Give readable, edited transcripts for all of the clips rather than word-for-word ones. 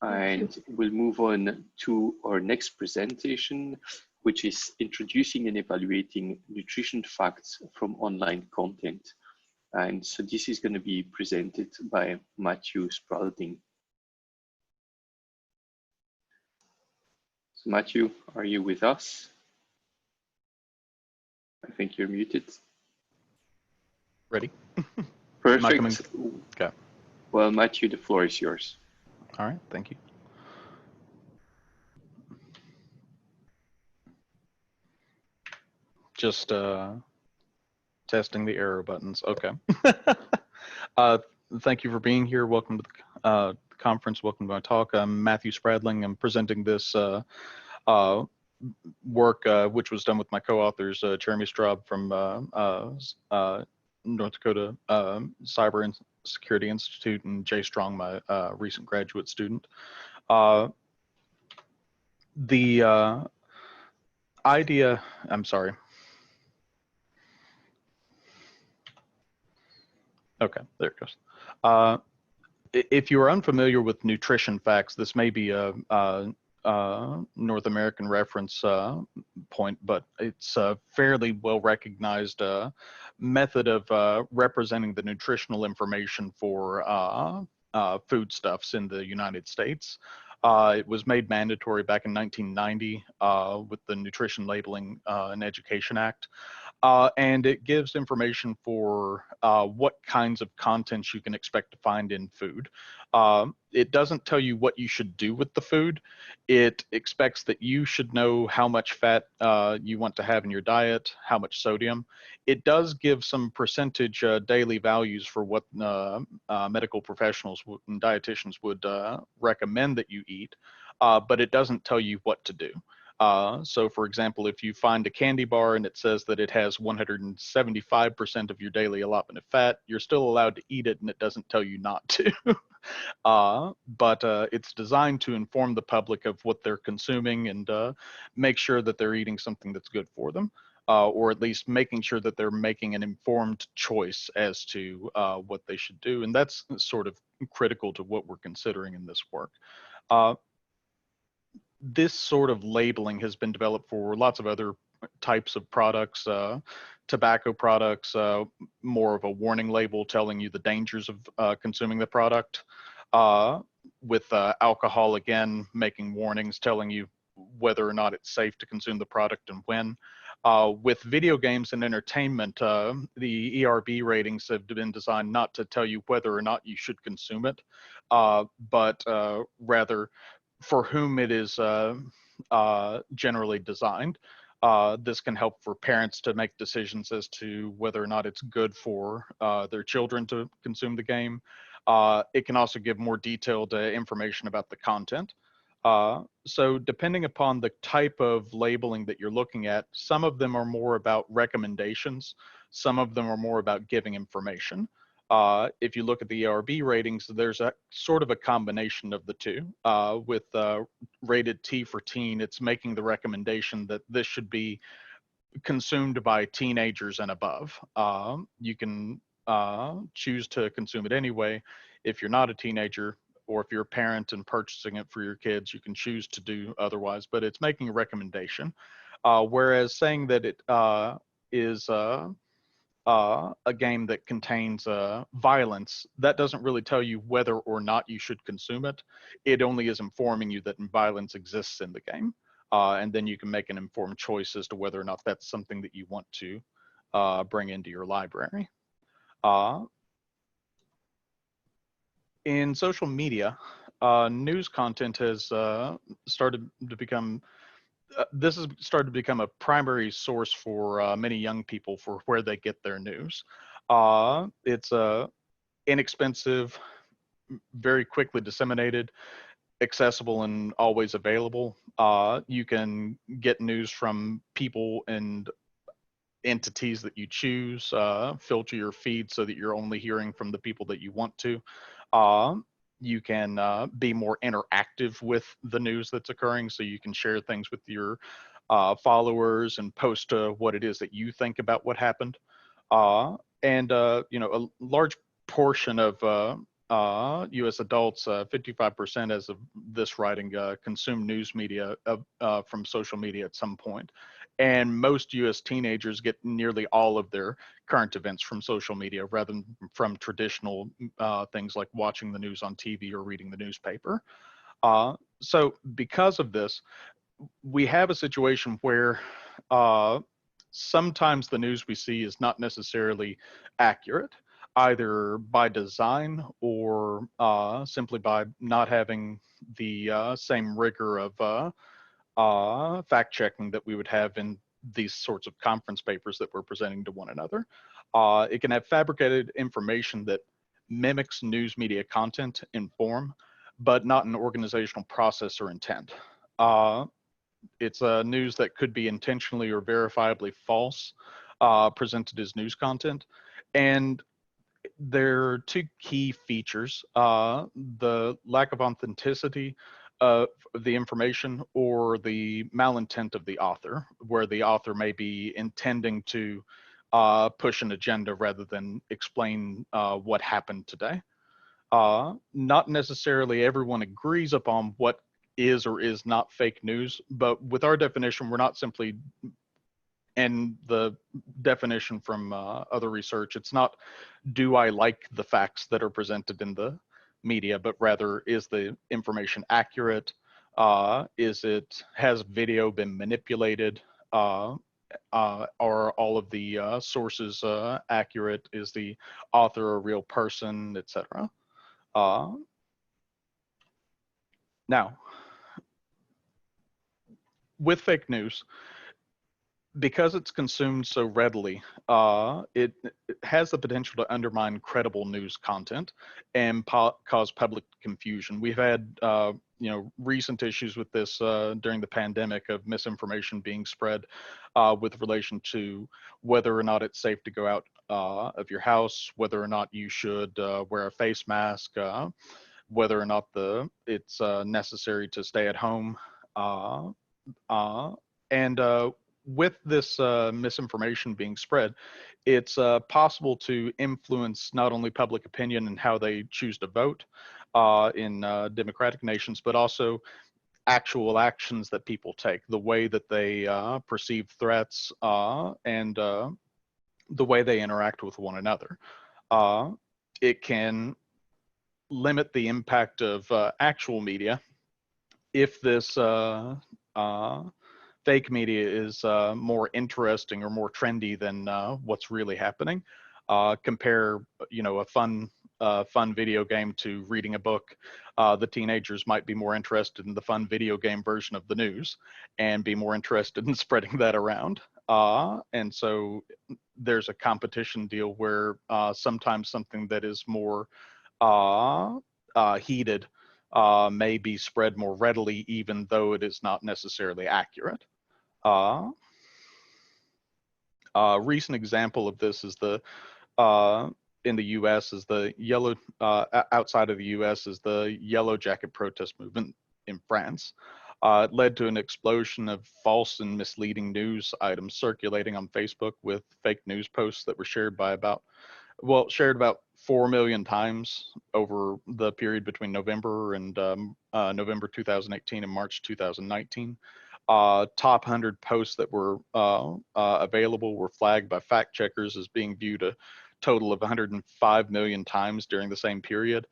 And we'll move on to our next presentation, which is introducing and evaluating nutrition facts from online content. And so this is going to be presented by Matthew Spradling. So Matthew, are you with us? I think you're muted. Ready? Perfect. Okay. Well, Matthew, the floor is yours. All right, thank you. Just testing the arrow buttons. Okay. Thank you for being here. Welcome to the conference. Welcome to my talk. I'm Matthew Spradling. I'm presenting this work, which was done with my co-authors, Jeremy Straub from North Dakota Cyber and Security Institute, and Jay Strong, my recent graduate student. The idea, I'm sorry. Okay, there it goes. If you are unfamiliar with nutrition facts, this may be a North American reference point, but it's a fairly well recognized method of representing the nutritional information for foodstuffs in the United States. It was made mandatory back in 1990 with the Nutrition Labeling and Education Act. And it gives information for what kinds of contents you can expect to find in food. It doesn't tell you what you should do with the food. It expects that you should know how much fat you want to have in your diet, how much sodium. It does give some percentage daily values for what medical professionals and dietitians would recommend that you eat, but it doesn't tell you what to do. So for example, if you find a candy bar and it says that it has 175% of your daily allotment of fat, you're still allowed to eat it and it doesn't tell you not to. But it's designed to inform the public of what they're consuming and make sure that they're eating something that's good for them, or at least making sure that they're making an informed choice as to what they should do. And that's sort of critical to what we're considering in this work. This sort of labeling has been developed for lots of other types of products, tobacco products, more of a warning label telling you the dangers of consuming the product. With alcohol, again, making warnings telling you whether or not it's safe to consume the product and when. With video games and entertainment, the ERB ratings have been designed not to tell you whether or not you should consume it, but rather for whom it is generally designed. This can help for parents to make decisions as to whether or not it's good for their children to consume the game. It can also give more detailed information about the content. So depending upon the type of labeling that you're looking at, some of them are more about recommendations, some of them are more about giving information. If you look at the ERB ratings, there's a sort of a combination of the two. With rated T for teen, it's making the recommendation that this should be consumed by teenagers and above. You can choose to consume it anyway. If you're not a teenager, or if you're a parent and purchasing it for your kids, you can choose to do otherwise, but it's making a recommendation. Whereas saying that it is a game that contains violence, that doesn't really tell you whether or not you should consume it. It only is informing you that violence exists in the game. And then you can make an informed choice as to whether or not that's something that you want to bring into your library. In social media, news content has started to become this has started to become a primary source for many young people for where they get their news. It's inexpensive, very quickly disseminated, accessible, and always available. You can get news from people and entities that you choose, filter your feed so that you're only hearing from the people that you want to. You can be more interactive with the news that's occurring, so you can share things with your followers and post what it is that you think about what happened. And you know, a large portion of U.S. adults, 55% as of this writing, consume news media from social media at some point. And most U.S. teenagers get nearly all of their current events from social media rather than from traditional things like watching the news on TV or reading the newspaper. So because of this, we have a situation where sometimes the news we see is not necessarily accurate, either by design or simply by not having the same rigor of fact checking that we would have in these sorts of conference papers that we're presenting to one another. It can have fabricated information that mimics news media content in form, but not in organizational process or intent. It's news that could be intentionally or verifiably false, presented as news content. And there are two key features, the lack of authenticity of the information or the malintent of the author, where the author may be intending to push an agenda rather than explain what happened today. Not necessarily everyone agrees upon what is or is not fake news, but with our definition, we're not simply, and the definition from other research, it's not, do I like the facts that are presented in the media, but rather, is the information accurate? Has video been manipulated? Are all of the sources accurate? Is the author a real person, etc.? Now, with fake news, because it's consumed so readily, it has the potential to undermine credible news content and cause public confusion. We've had recent issues with this during the pandemic of misinformation being spread with relation to whether or not it's safe to go out of your house, whether or not you should wear a face mask, whether or not it's necessary to stay at home. And with this misinformation being spread, it's possible to influence not only public opinion and how they choose to vote in democratic nations, but also actual actions that people take, the way that they perceive threats and the way they interact with one another. It can limit the impact of actual media if this fake media is more interesting or more trendy than what's really happening. Compare, a fun video game to reading a book. The teenagers might be more interested in the fun video game version of the news and be more interested in spreading that around. And so there's a competition deal where sometimes something that is more heated may be spread more readily, even though it is not necessarily accurate. Recent example of this is in the U.S. is the outside of the U.S. is the Yellow Jacket protest movement in France. It led to an explosion of false and misleading news items circulating on Facebook with fake news posts that were shared about 4 million times over the period between November 2018 and March 2019. Top 100 posts that were available were flagged by fact checkers as being viewed a total of 105 million times during the same period.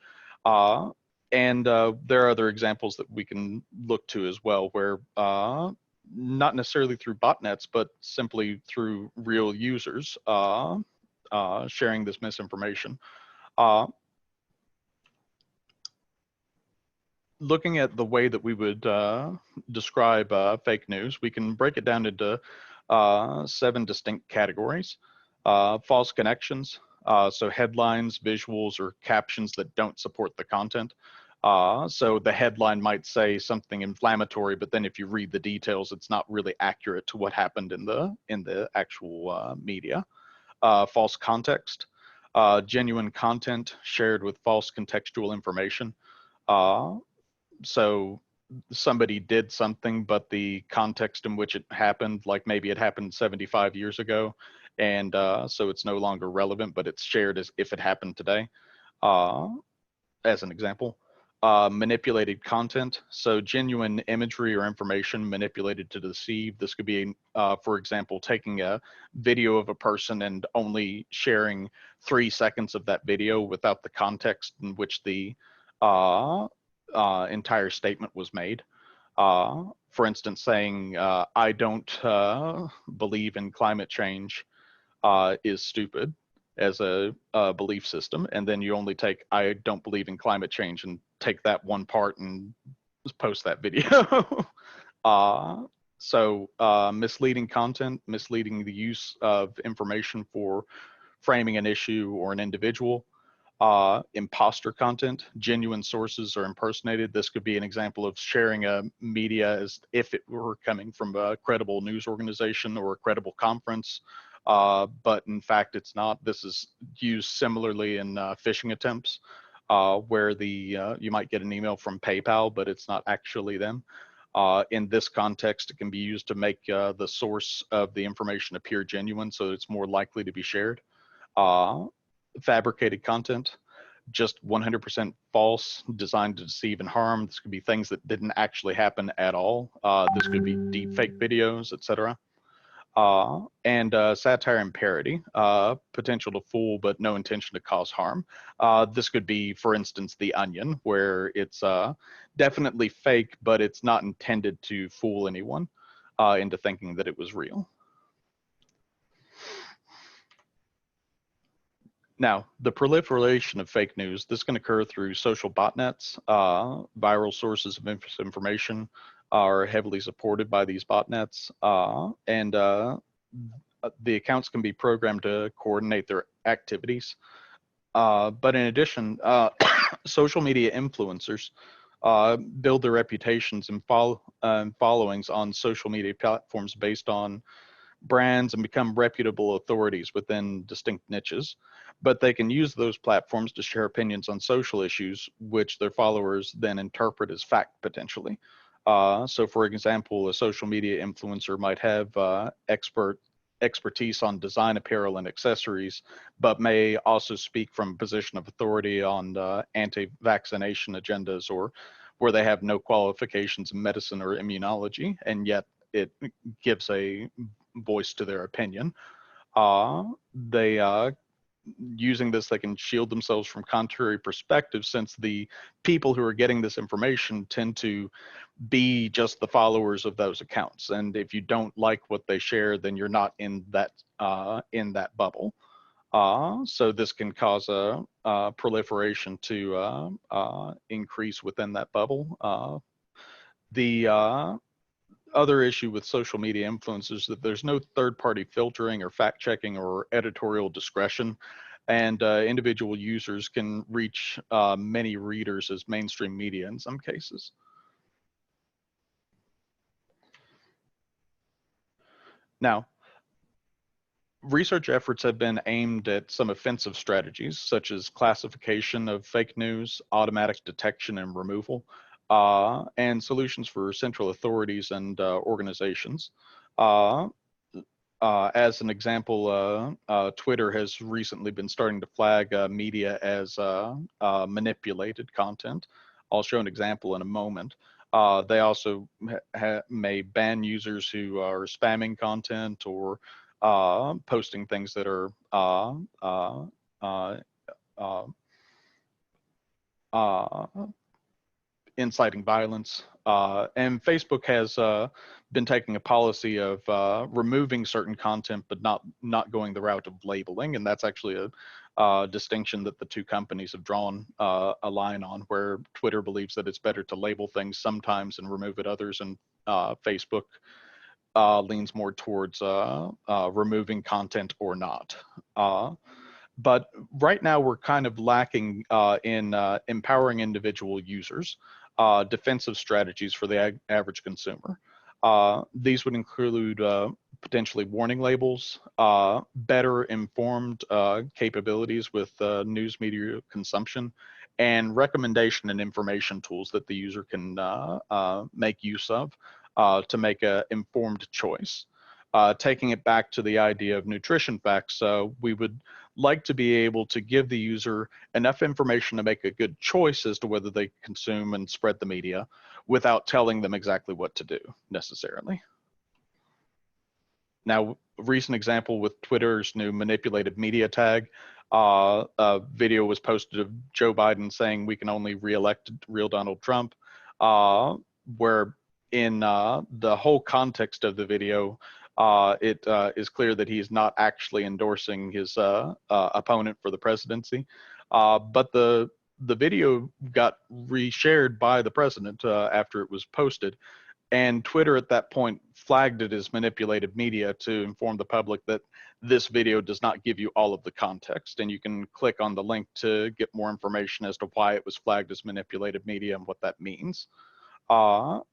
And there are other examples that we can look to as well, where not necessarily through botnets, but simply through real users sharing this misinformation. Looking at the way that we would describe fake news, we can break it down into 7 distinct categories. False connections, so headlines, visuals, or captions that don't support the content. So the headline might say something inflammatory, but then if you read the details, it's not really accurate to what happened in the actual media. False context, genuine content shared with false contextual information. So somebody did something, but the context in which it happened, like maybe it happened 75 years ago, and so it's no longer relevant, but it's shared as if it happened today. as an example. Manipulated content, so genuine imagery or information manipulated to deceive. This could be, for example, taking a video of a person and only sharing 3 seconds of that video without the context in which the entire statement was made. For instance, saying, I don't believe in climate change is stupid as a belief system, and then you only take I don't believe in climate change and take that one part and post that video. Misleading content, misleading the use of information for framing an issue or an individual. Imposter content, genuine sources are impersonated. This could be an example of sharing a media as if it were coming from a credible news organization or a credible conference. But in fact, it's not. This is used similarly in phishing attempts, where you might get an email from PayPal, but it's not actually them. In this context, it can be used to make the source of the information appear genuine, so it's more likely to be shared. Fabricated content, just 100% false, designed to deceive and harm. This could be things that didn't actually happen at all. This could be deepfake videos, etc. And satire and parody, potential to fool but no intention to cause harm. This could be, for instance, The Onion, where it's definitely fake, but it's not intended to fool anyone into thinking that it was real. Now, the proliferation of fake news, this can occur through social botnets. Viral sources of information are heavily supported by these botnets, and the accounts can be programmed to coordinate their activities. But in addition, social media influencers build their reputations and followings on social media platforms based on brands and become reputable authorities within distinct niches. But they can use those platforms to share opinions on social issues, which their followers then interpret as fact potentially. So for example, a social media influencer might have expertise on design apparel and accessories, but may also speak from a position of authority on anti-vaccination agendas, or where they have no qualifications in medicine or immunology, and yet it gives a voice to their opinion. Using this, they can shield themselves from contrary perspectives, since the people who are getting this information tend to be just the followers of those accounts. And if you don't like what they share, then you're not in that bubble. So this can cause a proliferation to increase within that bubble. The other issue with social media influencers is that there's no third-party filtering or fact-checking or editorial discretion, and individual users can reach many readers as mainstream media in some cases. Now, research efforts have been aimed at some offensive strategies, such as classification of fake news, automatic detection and removal, and solutions for central authorities and organizations. As an example, Twitter has recently been starting to flag media as manipulated content. I'll show an example in a moment. They also may ban users who are spamming content or posting things that are inciting violence. And Facebook has been taking a policy of removing certain content, but not going the route of labeling. And that's actually a distinction that the two companies have drawn a line on, where Twitter believes that it's better to label things sometimes and remove it others, and Facebook leans more towards removing content or not. But right now we're kind of lacking in empowering individual users, defensive strategies for the average consumer. These would include potentially warning labels, better informed capabilities with news media consumption, and recommendation and information tools that the user can make use of to make an informed choice. Taking it back to the idea of nutrition facts, we would like to be able to give the user enough information to make a good choice as to whether they consume and spread the media without telling them exactly what to do necessarily. Now, a recent example with Twitter's new manipulated media tag, a video was posted of Joe Biden saying we can only re-elect real Donald Trump, where in the whole context of the video, it is clear that he's not actually endorsing his opponent for the presidency. But the video got reshared by the president after it was posted. And Twitter at that point flagged it as manipulated media to inform the public that this video does not give you all of the context. And you can click on the link to get more information as to why it was flagged as manipulated media and what that means. Now,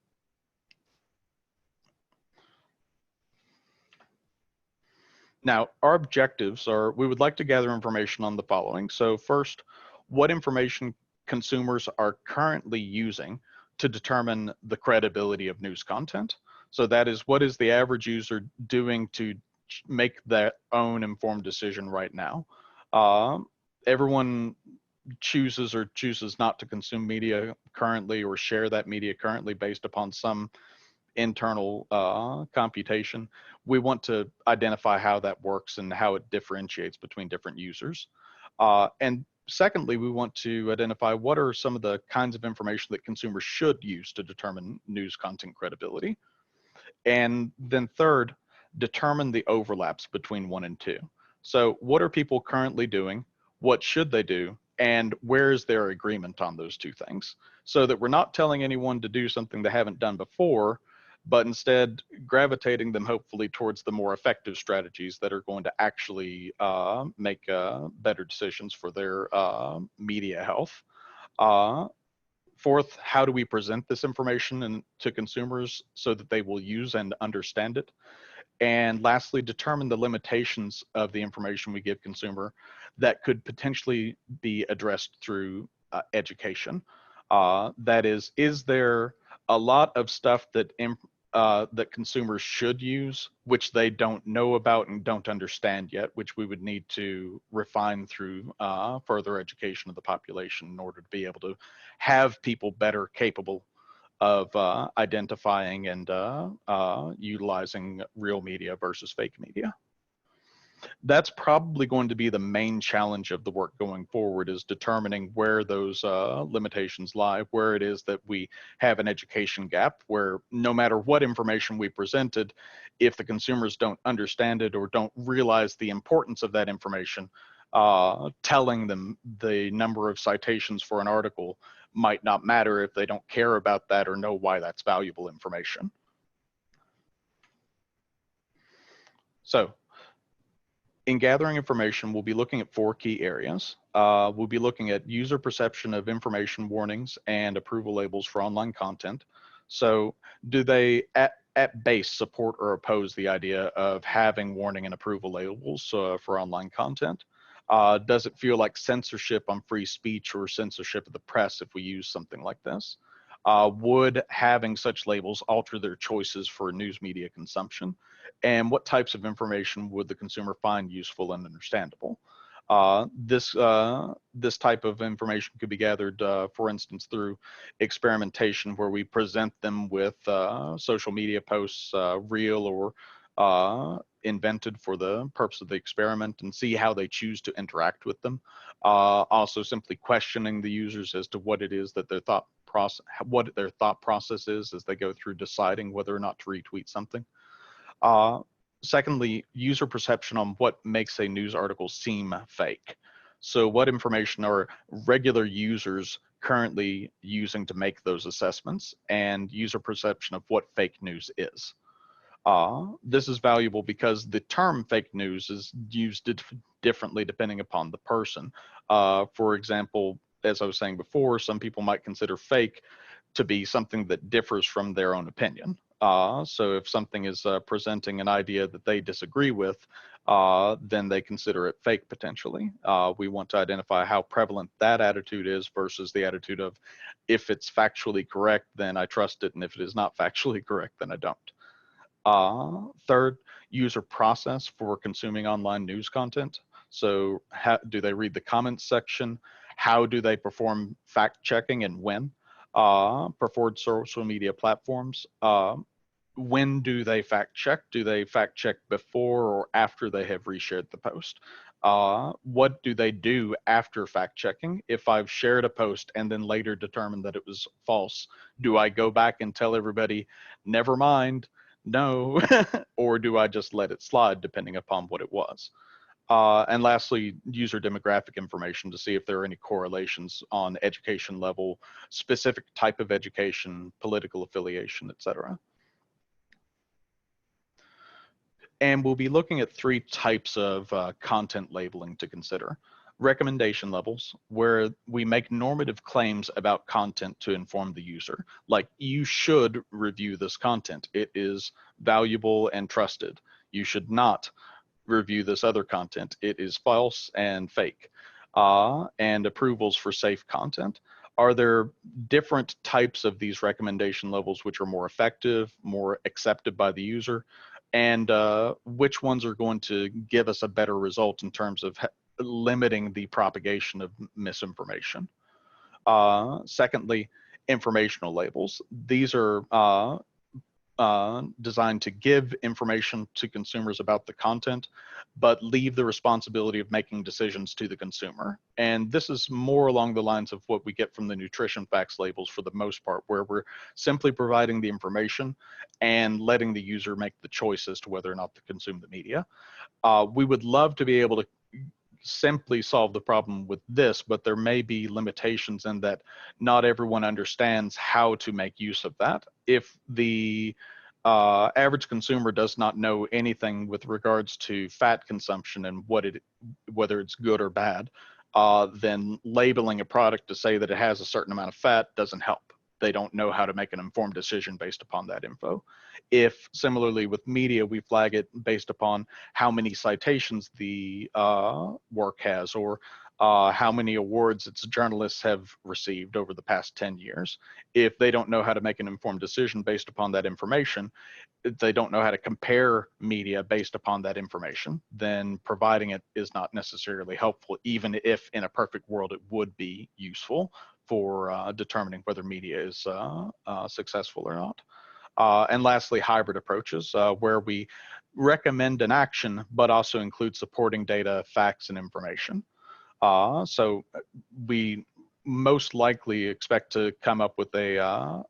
our objectives are, we would like to gather information on the following. So first, what information consumers are currently using to determine the credibility of news content. So that is, what is the average user doing to make their own informed decision right now? Everyone chooses or chooses not to consume media currently or share that media currently based upon some internal computation. We want to identify how that works and how it differentiates between different users. And secondly, we want to identify what are some of the kinds of information that consumers should use to determine news content credibility. And then third, determine the overlaps between 1 and 2. So what are people currently doing? What should they do? And where is their agreement on those two things? So that we're not telling anyone to do something they haven't done before, but instead gravitating them hopefully towards the more effective strategies that are going to actually make better decisions for their media health. Fourth, how do we present this information to consumers so that they will use and understand it? And lastly, determine the limitations of the information we give consumer that could potentially be addressed through education. That is there a lot of stuff that that consumers should use, which they don't know about and don't understand yet, which we would need to refine through further education of the population in order to be able to have people better capable of identifying and utilizing real media versus fake media. That's probably going to be the main challenge of the work going forward, is determining where those limitations lie, where it is that we have an education gap, where no matter what information we presented, if the consumers don't understand it or don't realize the importance of that information, telling them the number of citations for an article might not matter if they don't care about that or know why that's valuable information. So, in gathering information, we'll be looking at 4 key areas. We'll be looking at user perception of information warnings and approval labels for online content. So do they at base support or oppose the idea of having warning and approval labels for online content? Does it feel like censorship on free speech or censorship of the press if we use something like this? Would having such labels alter their choices for news media consumption? And what types of information would the consumer find useful and understandable? This type of information could be gathered, for instance, through experimentation, where we present them with social media posts, real or invented for the purpose of the experiment, and see how they choose to interact with them. Also simply questioning the users as to what it is that their thought process is as they go through deciding whether or not to retweet something. Secondly, user perception on what makes a news article seem fake. So what information are regular users currently using to make those assessments, and user perception of what fake news is. This is valuable because the term fake news is used differently depending upon the person. For example, as I was saying before, some people might consider fake to be something that differs from their own opinion. So if something is presenting an idea that they disagree with, then they consider it fake potentially. We want to identify how prevalent that attitude is versus the attitude of, if it's factually correct, then I trust it, and if it is not factually correct, then I don't. Third, user process for consuming online news content. So how do they read the comments section? How do they perform fact checking and when? Preferred social media platforms. When do they fact check? Do they fact check before or after they have reshared the post? What do they do after fact checking? If I've shared a post and then later determined that it was false, do I go back and tell everybody, never mind, no, or do I just let it slide depending upon what it was? And lastly, user demographic information to see if there are any correlations on education level, specific type of education, political affiliation, etc. And we'll be looking at three types of content labeling to consider. Recommendation levels, where we make normative claims about content to inform the user, like you should review this content. It is valuable and trusted. You should not review this other content. It is false and fake. And approvals for safe content. Are there different types of these recommendation levels which are more effective, more accepted by the user? And which ones are going to give us a better result in terms of limiting the propagation of misinformation? Secondly, informational labels. These are designed to give information to consumers about the content, but leave the responsibility of making decisions to the consumer. And this is more along the lines of what we get from the nutrition facts labels for the most part, where we're simply providing the information and letting the user make the choice as to whether or not to consume the media. We would love to be able to simply solve the problem with this, but there may be limitations in that not everyone understands how to make use of that. If the average consumer does not know anything with regards to fat consumption and whether it's good or bad, then labeling a product to say that it has a certain amount of fat doesn't help. They don't know how to make an informed decision based upon that info. If similarly with media, we flag it based upon how many citations the work has, or how many awards its journalists have received over the past 10 years. If they don't know how to make an informed decision based upon that information, they don't know how to compare media based upon that information, then providing it is not necessarily helpful, even if in a perfect world it would be useful for determining whether media is successful or not. And lastly, hybrid approaches, where we recommend an action, but also include supporting data, facts, and information. So we most likely expect to come up with a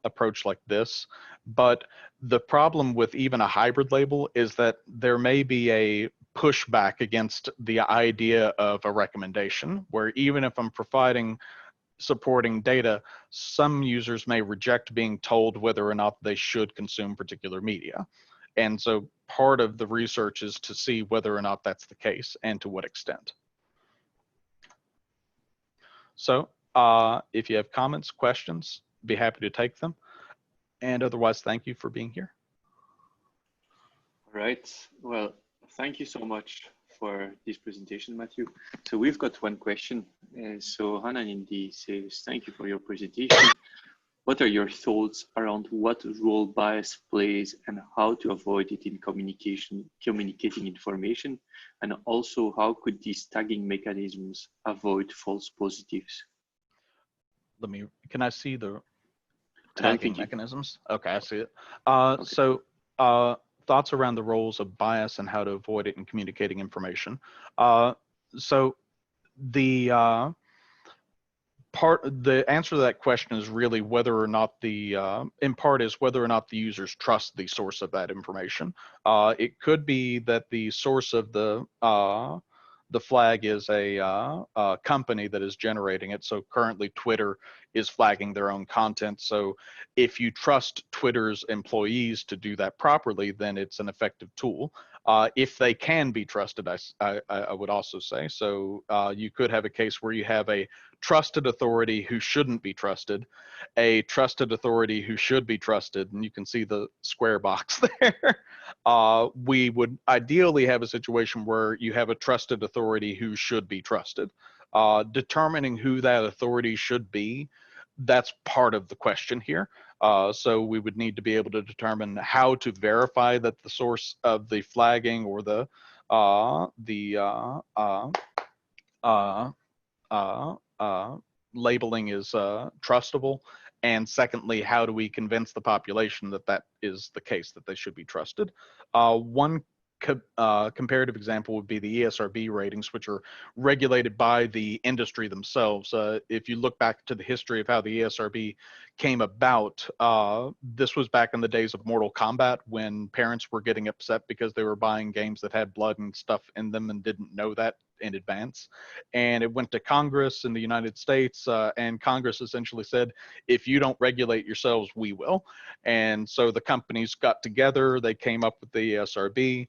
approach like this. But the problem with even a hybrid label is that there may be a pushback against the idea of a recommendation, where even if I'm providing supporting data, some users may reject being told whether or not they should consume particular media. And so part of the research is to see whether or not that's the case and to what extent. So if you have comments, questions, be happy to take them. And otherwise, thank you for being here. All right. Well, thank you so much for this presentation, Matthew. So we've got one question. So Hannah Indy says, thank you for your presentation. What are your thoughts around what role bias plays and how to avoid it in communicating information? And also, how could these tagging mechanisms avoid false positives? Can I see the tagging mechanisms? Okay, I see it. Okay. So thoughts around the roles of bias and how to avoid it in communicating information. So the answer to that question is really whether or not in part is whether or not the users trust the source of that information. It could be that the source of the flag is a company that is generating it. So currently Twitter is flagging their own content. So if you trust Twitter's employees to do that properly, then it's an effective tool. If they can be trusted, I would also say. So you could have a case where you have a trusted authority who shouldn't be trusted, a trusted authority who should be trusted, and you can see the square box there. We would ideally have a situation where you have a trusted authority who should be trusted. Determining who that authority should be, that's part of the question here. So we would need to be able to determine how to verify that the source of the flagging or the Labeling is trustable, and secondly, how do we convince the population that that is the case, that they should be trusted? One comparative example would be the ESRB ratings, which are regulated by the industry themselves. If you look back to the history of how the ESRB came about, this was back in the days of Mortal Kombat, when parents were getting upset because they were buying games that had blood and stuff in them and didn't know that in advance. And it went to Congress in the United States, and Congress essentially said, if you don't regulate yourselves, we will. And so the companies got together, they came up with the ESRB,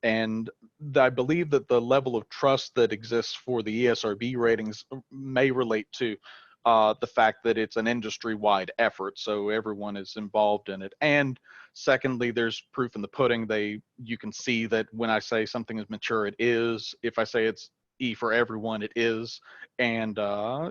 and I believe that the level of trust that exists for the ESRB ratings may relate to the fact that it's an industry-wide effort, so everyone is involved in it. And secondly, there's proof in the pudding. You can see that when I say something is mature, it is. If I say it's E for everyone, it is. And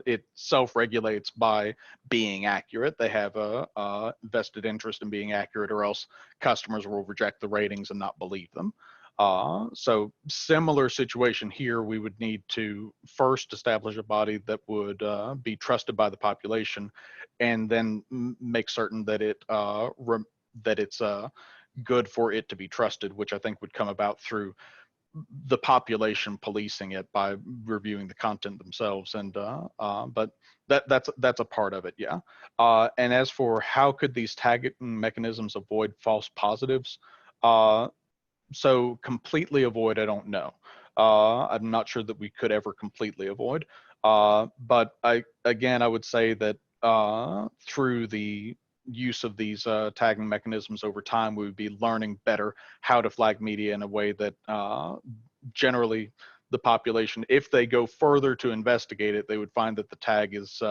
it self-regulates by being accurate. They have a vested interest in being accurate, or else customers will reject the ratings and not believe them. So similar situation here, we would need to first establish a body that would be trusted by the population, and then make certain that it's good for it to be trusted, which I think would come about through the population policing it by reviewing the content themselves. And but that's a part of it, yeah. And as for how could these tagging mechanisms avoid false positives, so completely avoid, I don't know. I'm not sure that we could ever completely avoid. But I would say that through the use of these tagging mechanisms over time, we would be learning better how to flag media in a way that generally the population, if they go further to investigate it, they would find that the tag is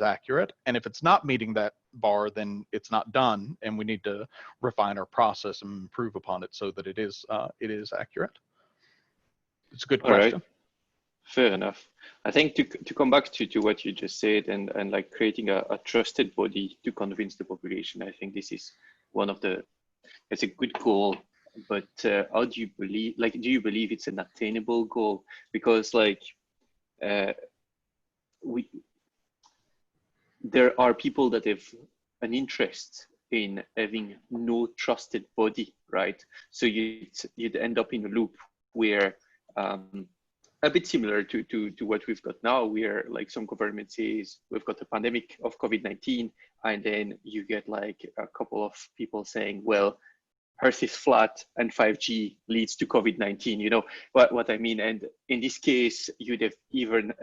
accurate. And if it's not meeting that bar, then it's not done, and we need to refine our process and improve upon it so that it is accurate. It's a good question. All right. Fair enough. I think to come back to what you just said, and like creating a trusted body to convince the population, I think this is it's a good goal. But how do you believe, do you believe it's an attainable goal? Because there are people that have an interest in having no trusted body, right? So you'd end up in a loop where a bit similar to what we've got now, where like some government says we've got a pandemic of COVID-19, and then you get like a couple of people saying, well, Earth is flat and 5G leads to COVID-19, you know what I mean? And in this case, you'd have even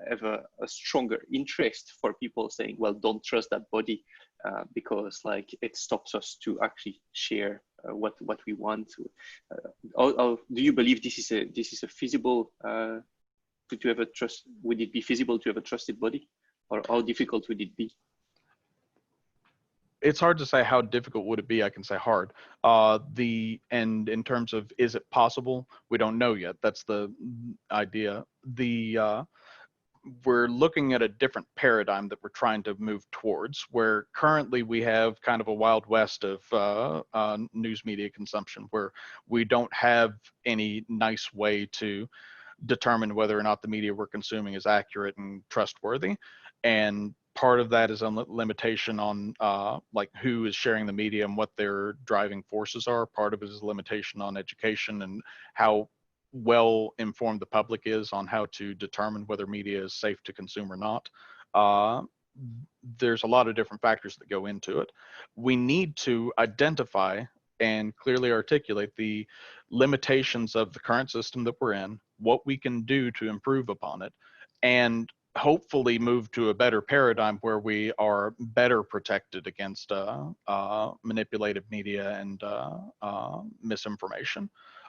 have a stronger interest for people saying, well, don't trust that body because like it stops us to actually share what we want. Do you believe this is a feasible to have a trust? Would it be feasible to have a trusted body, or how difficult would it be? It's hard to say how difficult would it be. I can say hard. And in terms of, is it possible? We don't know yet. That's the idea. We're looking at a different paradigm that we're trying to move towards, where currently we have kind of a wild west of news media consumption, where we don't have any nice way to determine whether or not the media we're consuming is accurate and trustworthy. And part of that is a limitation on like who is sharing the media and what their driving forces are. Part of it is a limitation on education and how well informed the public is on how to determine whether media is safe to consume or not. There's a lot of different factors that go into it. We need to identify and clearly articulate the limitations of the current system that we're in, what we can do to improve upon it, and hopefully move to a better paradigm where we are better protected against manipulated media and misinformation.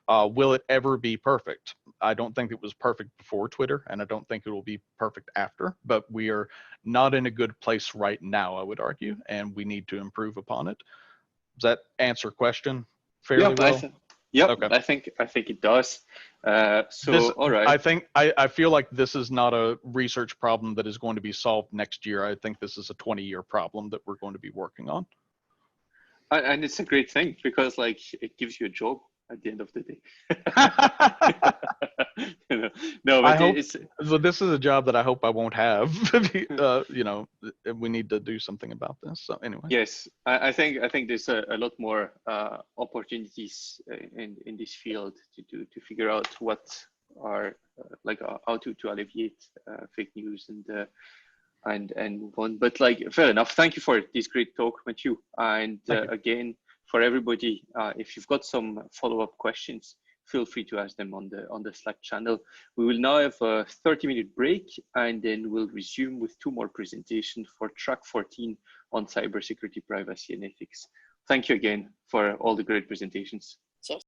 Will it ever be perfect? I don't think it was perfect before Twitter, and I don't think it will be perfect after, but we are not in a good place right now, I would argue, and we need to improve upon it. Does that answer a question fairly well? Yep, okay. I think it does. All right. I feel like this is not a research problem that is going to be solved next year. I think this is a 20-year problem that we're going to be working on. And it's a great thing because like it gives you a job. at the end of the day. No, I but hope. it's So this is a job that I hope I won't have. You know, we need to do something about this. So anyway. yes, I think there's a lot more opportunities in this field to figure out what are how to alleviate fake news and move on. But like, fair enough. Thank you for this great talk, Matthew. And again, for everybody, if you've got some follow-up questions, feel free to ask them on the Slack channel. We will now have a 30-minute break, and then we'll resume with 2 more presentations for track 14 on cybersecurity, privacy, and ethics. Thank you again for all the great presentations. Cheers.